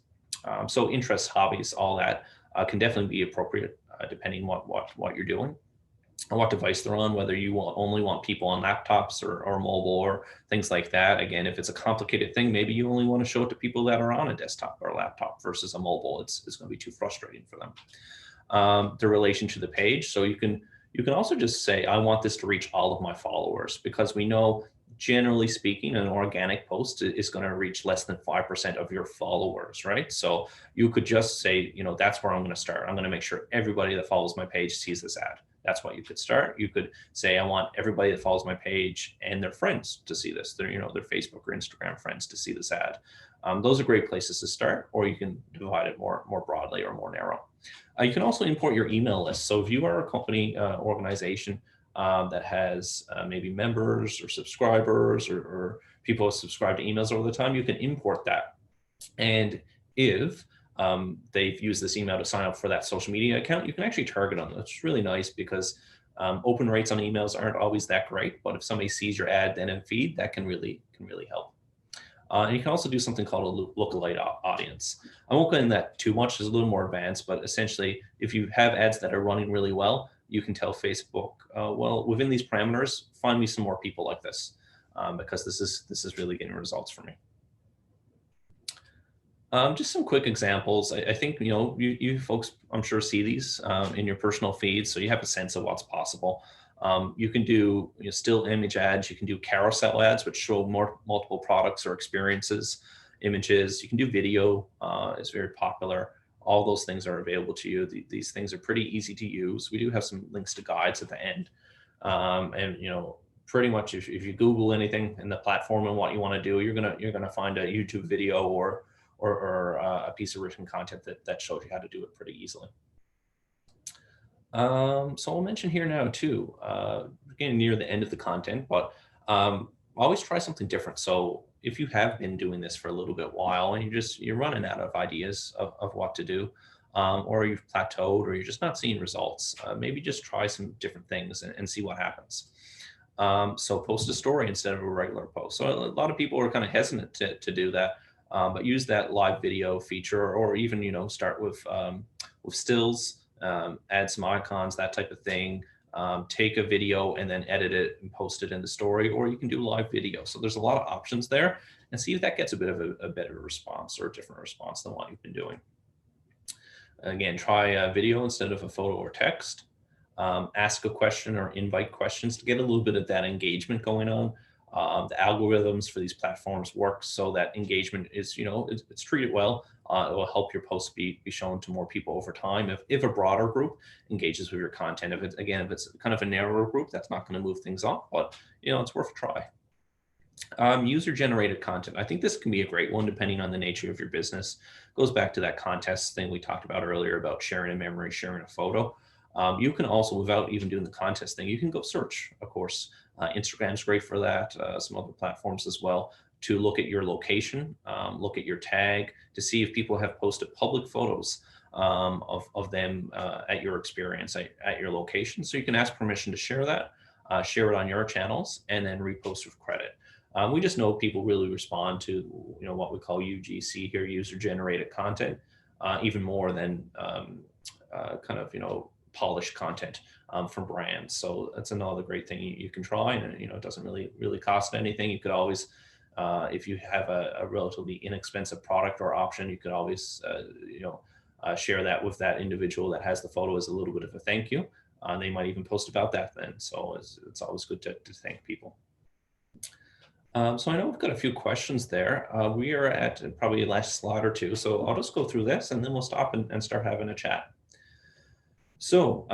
So interests, hobbies, all that can definitely be appropriate depending what you're doing, and what device they're on, whether you only want people on laptops or mobile or things like that. Again, if it's a complicated thing, maybe you only want to show it to people that are on a desktop or a laptop versus a mobile. It's going to be too frustrating for them. The relation to the page. So you can also just say, I want this to reach all of my followers, because we know, generally speaking, an organic post is going to reach less than 5% of your followers, right? So you could just say, you know, that's where I'm going to start. I'm going to make sure everybody that follows my page sees this ad. That's what you could start. You could say, I want everybody that follows my page and their friends to see this, their Facebook or Instagram friends to see this ad. Those are great places to start, or you can divide it more broadly or more narrow. You can also import your email list. So if you are a company, organization that has maybe members or subscribers or people who subscribe to emails over the time, you can import that. And if they've used this email to sign up for that social media account, you can actually target them. It's really nice, because open rates on emails aren't always that great, but if somebody sees your ad then in feed, that can really help. And you can also do something called a lookalike audience. I won't go into that too much, it's a little more advanced, but essentially, if you have ads that are running really well, you can tell Facebook, well, within these parameters, find me some more people like this, because this is really getting results for me. Just some quick examples. I think, you know, you folks, I'm sure, see these in your personal feeds, so you have a sense of what's possible. You can do still image ads. You can do carousel ads, which show multiple products or experiences, images. You can do video. It's very popular. All those things are available to you. These things are pretty easy to use. We do have some links to guides at the end. And, you know, pretty much if you Google anything in the platform and what you want to do, you're gonna find a YouTube video or a piece of written content that shows you how to do it pretty easily. So I'll mention here now too, getting near the end of the content, but always try something different. So if you have been doing this for a little bit while and you're running out of ideas of what to do, or you've plateaued, or you're just not seeing results, maybe just try some different things and see what happens. So post a story instead of a regular post. So a lot of people are kind of hesitant to do that, but use that live video feature, or even, you know, start with stills, add some icons, that type of thing. Take a video and then edit it and post it in the story, or you can do live video. So there's a lot of options there, and see if that gets a bit of a better response or a different response than what you've been doing. Again, try a video instead of a photo or text. Ask a question or invite questions to get a little bit of that engagement going on. The algorithms for these platforms work so that engagement is, you know, it's treated well. It will help your posts be shown to more people over time if a broader group engages with your content. If it's kind of a narrower group, that's not going to move things up, but, you know, it's worth a try. User-generated content. I think this can be a great one depending on the nature of your business. Goes back to that contest thing we talked about earlier about sharing a memory, sharing a photo. You can also, without even doing the contest thing, you can go search, of course. Instagram's great for that, some other platforms as well, to look at your location, look at your tag, to see if people have posted public photos of them at your experience, at your location. So you can ask permission to share that, share it on your channels, and then repost with credit. We just know people really respond to, you know, what we call UGC here, user-generated content, even more than kind of, you know, polished content from brands. So that's another great thing you can try, and, you know, it doesn't really cost anything. You could always, if you have a relatively inexpensive product or option, you could always, you know, share that with that individual that has the photo as a little bit of a thank you. They might even post about that then. So it's always good to thank people. So I know we've got a few questions there. We are at probably the last slide or two. So I'll just go through this and then we'll stop and start having a chat. So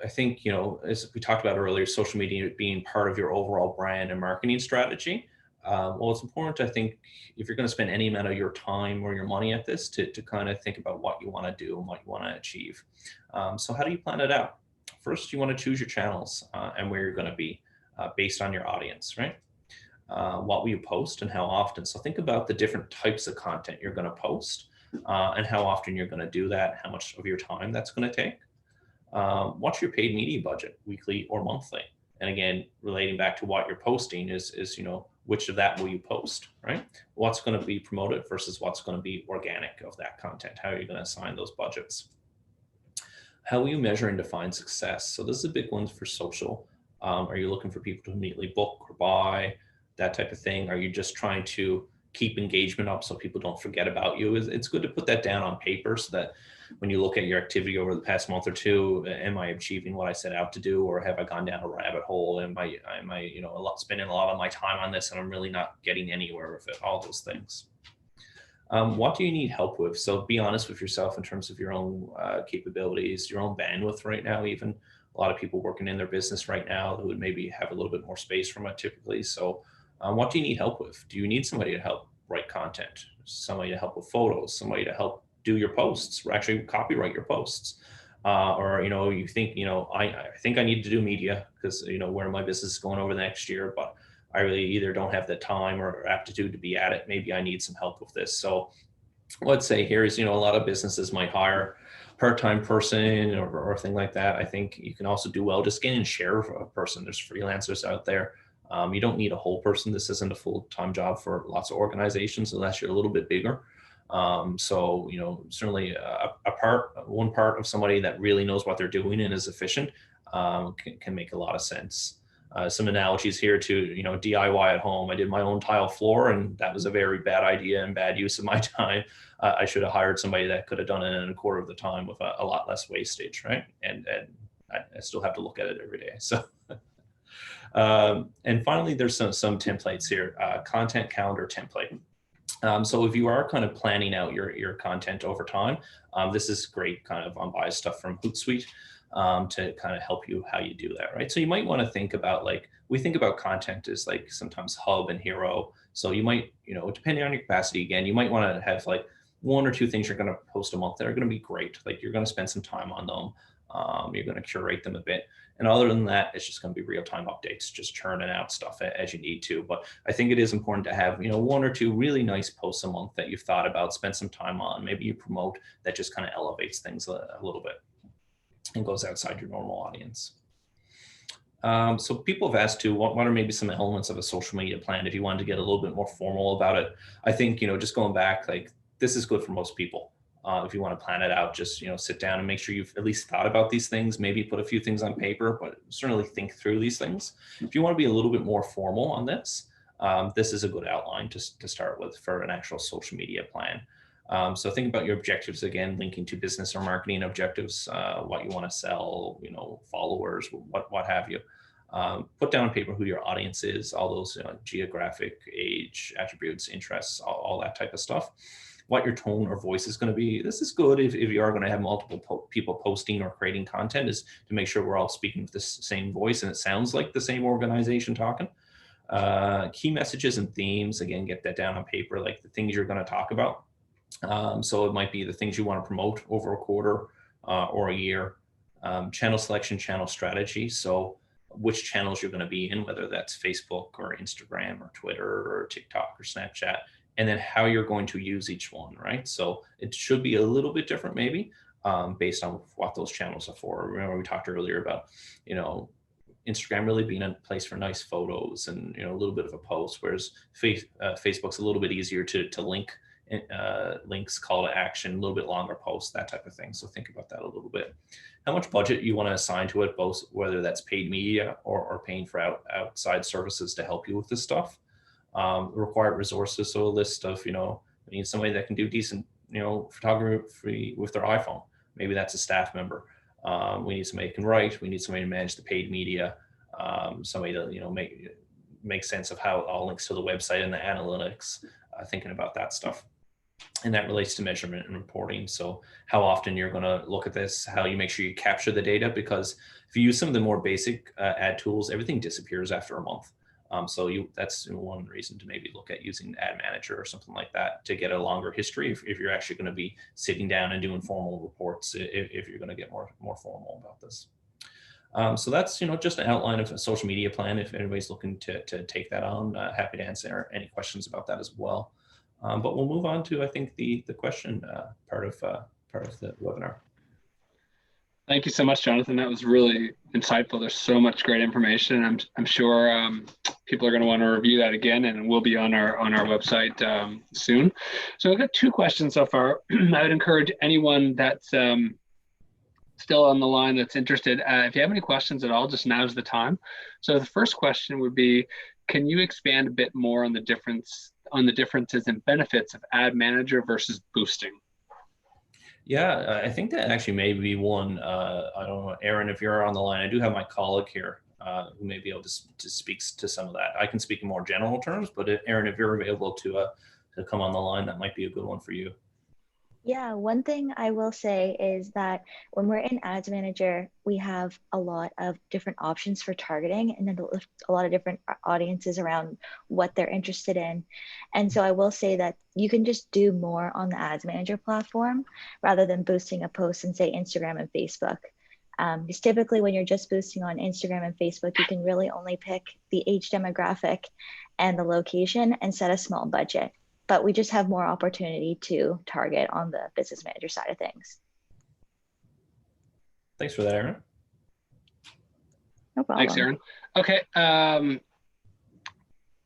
I think, as we talked about earlier, social media being part of your overall brand and marketing strategy. Well, it's important, I think, if you're going to spend any amount of your time or your money at this, to kind of think about what you want to do and what you want to achieve. So how do you plan it out? First, you want to choose your channels and where you're going to be based on your audience, right? What will you post and how often? So think about the different types of content you're going to post and how often you're going to do that, how much of your time that's going to take. What's your paid media budget, weekly or monthly? And again, relating back to what you're posting is which of that will you post, right? What's going to be promoted versus what's going to be organic of that content? How are you going to assign those budgets? How will you measure and define success? So this is a big one for social. Are you looking for people to immediately book or buy, that type of thing? Are you just trying to keep engagement up so people don't forget about you? It's good to put that down on paper so that when you look at your activity over the past month or two, am I achieving what I set out to do, or have I gone down a rabbit hole? Am I spending a lot of my time on this and I'm really not getting anywhere with it? All those things. What do you need help with? So be honest with yourself in terms of your own capabilities, your own bandwidth right now. Even a lot of people working in their business right now who would maybe have a little bit more space from it typically. So what do you need help with? Do you need somebody to help write content, somebody to help with photos, somebody to help do your posts, or actually copyright your posts? Or you think, I think I need to do media because where my business is going over the next year, but I really either don't have the time or aptitude to be at it. Maybe I need some help with this. So let's say here is, a lot of businesses might hire a part-time person or a thing like that. I think you can also do well just getting a share of a person. There's freelancers out there. You don't need a whole person. This isn't a full-time job for lots of organizations unless you're a little bit bigger. So, certainly one part of somebody that really knows what they're doing and is efficient can make a lot of sense. Some analogies here to, DIY at home. I did my own tile floor, and that was a very bad idea and bad use of my time. I should have hired somebody that could have done it in a quarter of the time with a lot less wastage, right? And I still have to look at it every day. So, and finally, there's some templates here, content calendar template. So if you are kind of planning out your content over time, this is great kind of unbiased stuff from Hootsuite to kind of help you how you do that, right? So you might want to think about, we think about content as sometimes hub and hero. So you might, depending on your capacity, again, you might want to have one or two things you're going to post a month that are going to be great. You're going to spend some time on them. You're going to curate them a bit. And other than that, it's just going to be real-time updates, just churning out stuff as you need to. But I think it is important to have, one or two really nice posts a month that you've thought about, spend some time on, maybe you promote, that just kind of elevates things a little bit and goes outside your normal audience. So people have asked too, what are maybe some elements of a social media plan if you wanted to get a little bit more formal about it? I think, just going back, this is good for most people. If you want to plan it out, just sit down and make sure you've at least thought about these things, maybe put a few things on paper, but certainly think through these things. If you want to be a little bit more formal on this, this is a good outline to start with for an actual social media plan. So think about your objectives, again, linking to business or marketing objectives, what you want to sell, followers, what have you. Put down on paper who your audience is, all those geographic, age, attributes, interests, all that type of stuff. What your tone or voice is going to be. This is good if you are going to have multiple people posting or creating content, is to make sure we're all speaking with the same voice and it sounds like the same organization talking. Key messages and themes, again, get that down on paper, the things you're going to talk about. So it might be the things you want to promote over a quarter or a year. Channel selection, channel strategy. So which channels you're going to be in, whether that's Facebook or Instagram or Twitter or TikTok or Snapchat, and then how you're going to use each one, right? So it should be a little bit different maybe based on what those channels are for. Remember we talked earlier about, Instagram really being a place for nice photos and, a little bit of a post, whereas Facebook's a little bit easier to link links, call to action, a little bit longer posts, that type of thing. So think about that a little bit. How much budget you want to assign to it, both whether that's paid media or paying for outside services to help you with this stuff. Required resources, so a list of, we need somebody that can do decent, photography with their iPhone. Maybe that's a staff member. We need somebody who can write. We need somebody to manage the paid media. Somebody to, make sense of how it all links to the website and the analytics, thinking about that stuff. And that relates to measurement and reporting. So how often you're going to look at this, how you make sure you capture the data, because if you use some of the more basic ad tools, everything disappears after a month. So that's one reason to maybe look at using Ad Manager or something like that to get a longer history if you're actually going to be sitting down and doing formal reports, if you're going to get more formal about this. So that's just an outline of a social media plan. If anybody's looking to take that on, happy to answer any questions about that as well. But we'll move on to, I think, the question part of the webinar. Thank you so much, Jonathan. That was really insightful. There's so much great information. I'm sure people are going to want to review that again, and we'll be on our website soon. So I've got 2 questions so far. I would encourage anyone that's still on the line that's interested. If you have any questions at all, just now's the time. So the first question would be, can you expand a bit more on the differences and benefits of Ad Manager versus boosting? Yeah, I think that actually may be one. I don't know, Aaron, if you're on the line, I do have my colleague here who may be able to speak to some of that. I can speak in more general terms, but Aaron, if you're available to come on the line, that might be a good one for you. Yeah, one thing I will say is that when we're in Ads Manager, we have a lot of different options for targeting and then a lot of different audiences around what they're interested in. And so I will say that you can just do more on the Ads Manager platform rather than boosting a post in, say, Instagram and Facebook. Because typically when you're just boosting on Instagram and Facebook, you can really only pick the age demographic and the location and set a small budget. But we just have more opportunity to target on the business manager side of things. Thanks for that, Aaron. No problem. Thanks, Aaron. Okay.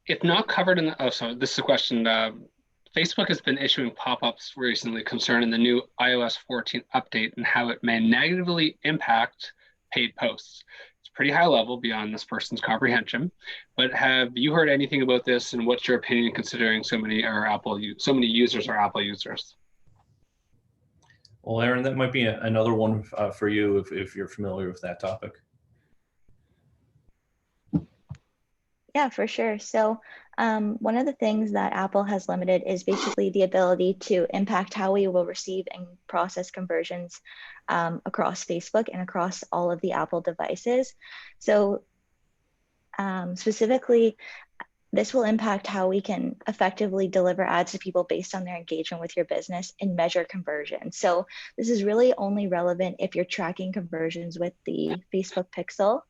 If not covered in the, so this is a question. Facebook has been issuing pop-ups recently concerning the new iOS 14 update and how it may negatively impact paid posts. Pretty high level beyond this person's comprehension, but have you heard anything about this, and what's your opinion considering so many users are Apple users? Well, Aaron, that might be another one for you if you're familiar with that topic. Yeah, for sure. So one of the things that Apple has limited is basically the ability to impact how we will receive and process conversions across Facebook and across all of the Apple devices. So specifically, this will impact how we can effectively deliver ads to people based on their engagement with your business and measure conversion. So this is really only relevant if you're tracking conversions with the Facebook Pixel.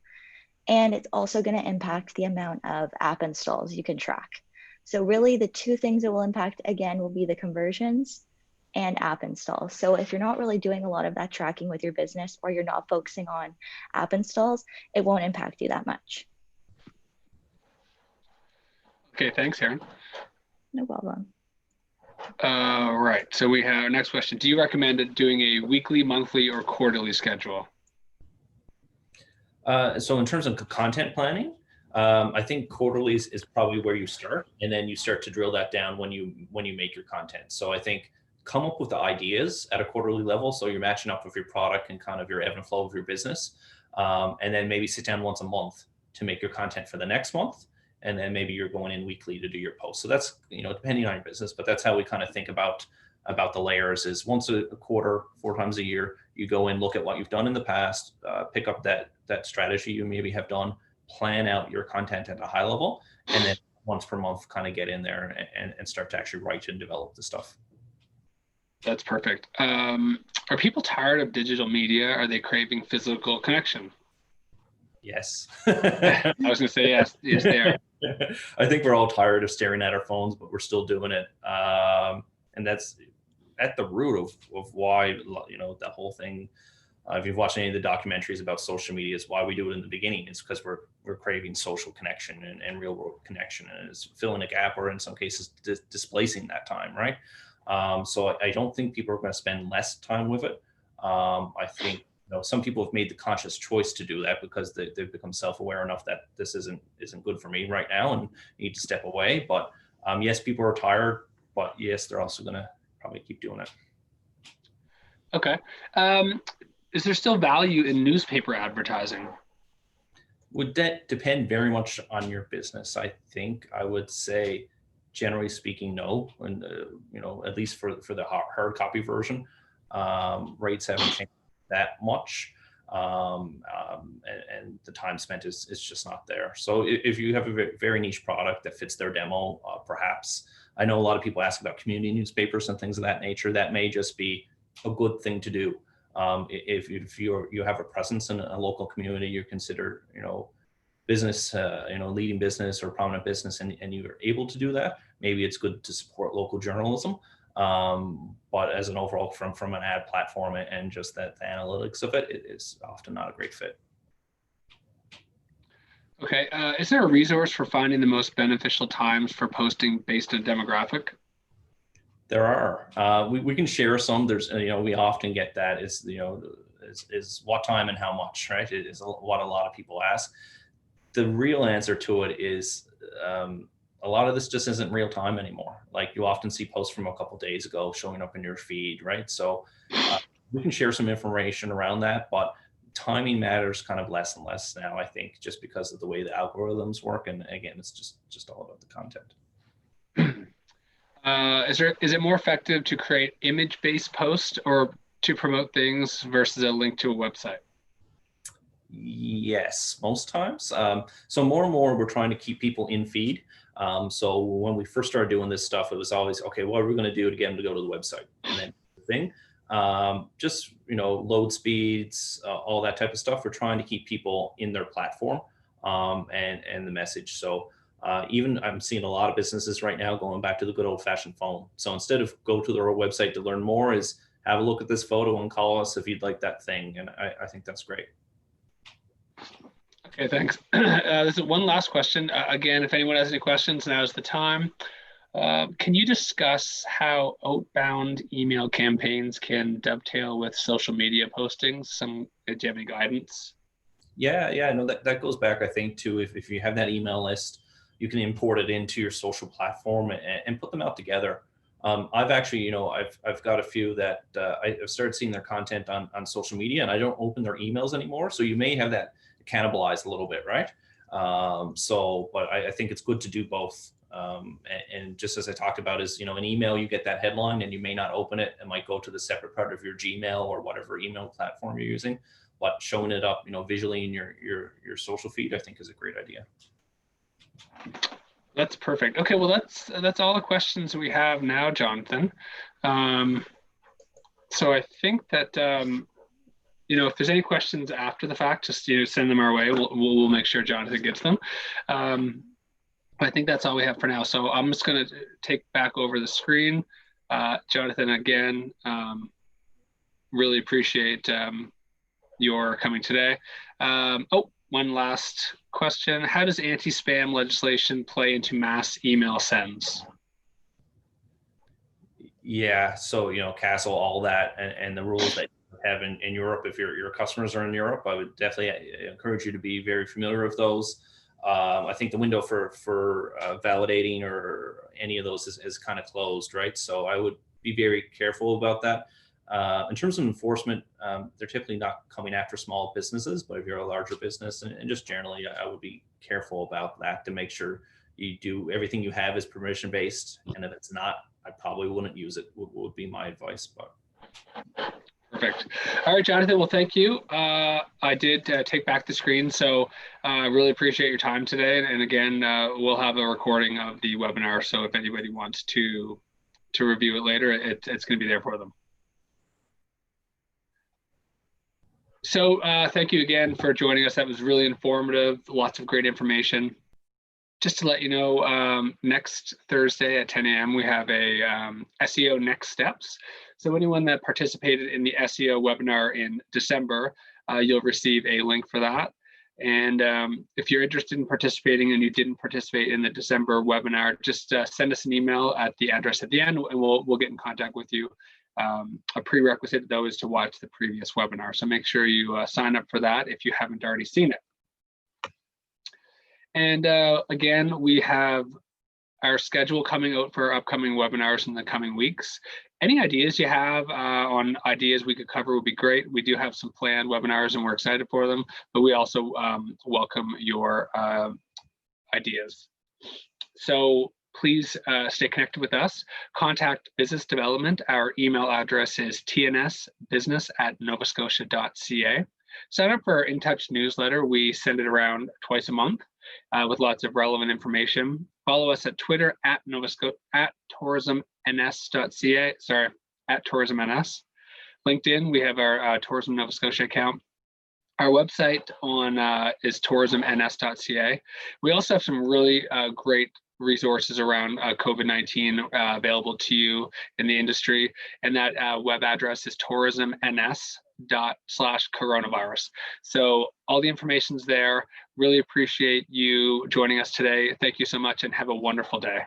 And it's also going to impact the amount of app installs you can track. So really the 2 things that will impact, again, will be the conversions and app installs. So if you're not really doing a lot of that tracking with your business, or you're not focusing on app installs, it won't impact you that much. Okay, thanks, Aaron. No problem. Right, so we have our next question. Do you recommend doing a weekly, monthly, or quarterly schedule? So in terms of content planning, I think quarterly is probably where you start, and then you start to drill that down when you make your content. So I think come up with the ideas at a quarterly level, so you're matching up with your product and kind of your ebb and flow of your business, and then maybe sit down once a month to make your content for the next month, and then maybe you're going in weekly to do your posts. So that's depending on your business, but that's how we kind of think about the layers. Is once a quarter, 4 times a year, you go in, look at what you've done in the past, pick up that strategy you maybe have done, plan out your content at a high level, and then once per month kind of get in there and start to actually write and develop the stuff. That's perfect. Are people tired of digital media? Are they craving physical connection? Yes. I was going to say yes. Yes, they are. I think we're all tired of staring at our phones, but we're still doing it. And that's at the root of why, the whole thing. If you've watched any of the documentaries about social media, is why we do it in the beginning. It's because we're craving social connection and real world connection, and it's filling a gap, or in some cases displacing that time, right? So I don't think people are going to spend less time with it. I think some people have made the conscious choice to do that because they've become self-aware enough that this isn't good for me right now and need to step away. But yes, people are tired, but yes, they're also going to probably keep doing it. Okay. Is there still value in newspaper advertising? Would that depend very much on your business? I think I would say generally speaking, no. And at least for the hard copy version, rates haven't changed that much. And the time spent is just not there. So if you have a very niche product that fits their demo, perhaps, I know a lot of people ask about community newspapers and things of that nature. That may just be a good thing to do. If you have a presence in a local community, you're considered, business, leading business or prominent business, and you're able to do that, maybe it's good to support local journalism. But as an overall, from an ad platform and just the analytics of it, it is often not a great fit. Okay, is there a resource for finding the most beneficial times for posting based on demographic? There are. We can share some. There's, we often get that is what time and how much, right? It is what a lot of people ask. The real answer to it is a lot of this just isn't real time anymore. Like, you often see posts from a couple days ago showing up in your feed, right? So we can share some information around that, but timing matters kind of less and less now, I think, just because of the way the algorithms work. And again, it's just all about the content. Is it more effective to create image-based posts or to promote things versus a link to a website? Yes, most times. So more and more, we're trying to keep people in feed. So when we first started doing this stuff, it was always, okay, what are we going to do to get them to go to the website? And then the thing, just, load speeds, all that type of stuff. We're trying to keep people in their platform and the message. So even I'm seeing a lot of businesses right now going back to the good old fashioned phone. So instead of go to their website to learn more, is have a look at this photo and call us if you'd like that thing. And I think that's great. Okay, thanks. This is one last question. Again, if anyone has any questions, now's the time. Can you discuss how outbound email campaigns can dovetail with social media postings? Do you have any guidance? Yeah, no, that goes back, I think, to if you have that email list, you can import it into your social platform and put them out together. I've actually, I've got a few that I've started seeing their content on social media, and I don't open their emails anymore. So you may have that cannibalized a little bit, right? But I think it's good to do both. And just as I talked about is, an email, you get that headline and you may not open it. It might go to the separate part of your Gmail or whatever email platform you're using, but showing it up, visually in your social feed, I think is a great idea. That's perfect. Okay, well, that's all the questions we have now, Jonathan. So I think that, if there's any questions after the fact, just send them our way. We'll make sure Jonathan gets them. I think that's all we have for now. So I'm just going to take back over the screen. Jonathan, again, really appreciate your coming today. One last question. How does anti-spam legislation play into mass email sends? Yeah, so, Castle, all that, and the rules that you have in Europe, if your customers are in Europe, I would definitely encourage you to be very familiar with those. I think the window for validating or any of those is kind of closed, right? So I would be very careful about that. In terms of enforcement, they're typically not coming after small businesses, but if you're a larger business, and just generally, I would be careful about that to make sure you do everything you have is permission based. And if it's not, I probably wouldn't use it, would be my advice. But perfect. All right, Jonathan. Well, thank you. I did take back the screen, so I really appreciate your time today. And again, we'll have a recording of the webinar, so if anybody wants to review it later, it's going to be there for them. So thank you again for joining us. That was really informative. Lots of great information. Just to let you know, next Thursday at 10 a.m. we have a SEO Next Steps. So anyone that participated in the SEO webinar in December, you'll receive a link for that. And if you're interested in participating and you didn't participate in the December webinar, just send us an email at the address at the end, and we'll get in contact with you. A prerequisite, though, is to watch the previous webinar. So make sure you sign up for that if you haven't already seen it. And again, we have our schedule coming out for upcoming webinars in the coming weeks. Any ideas you have on ideas we could cover would be great. We do have some planned webinars and we're excited for them, but we also welcome your ideas. So please stay connected with us. Contact business development. Our email address is tnsbusiness@novascotia.ca. Sign up for our In Touch newsletter. We send it around twice a month with lots of relevant information. Follow us at Twitter at tourismns.ca. Sorry, at tourismns. LinkedIn, we have our Tourism Nova Scotia account. Our website is tourismns.ca. We also have some really great resources around COVID-19 available to you in the industry, and that web address is tourismns./coronavirus. So all the information's there. Really appreciate you joining us today. Thank you so much and have a wonderful day.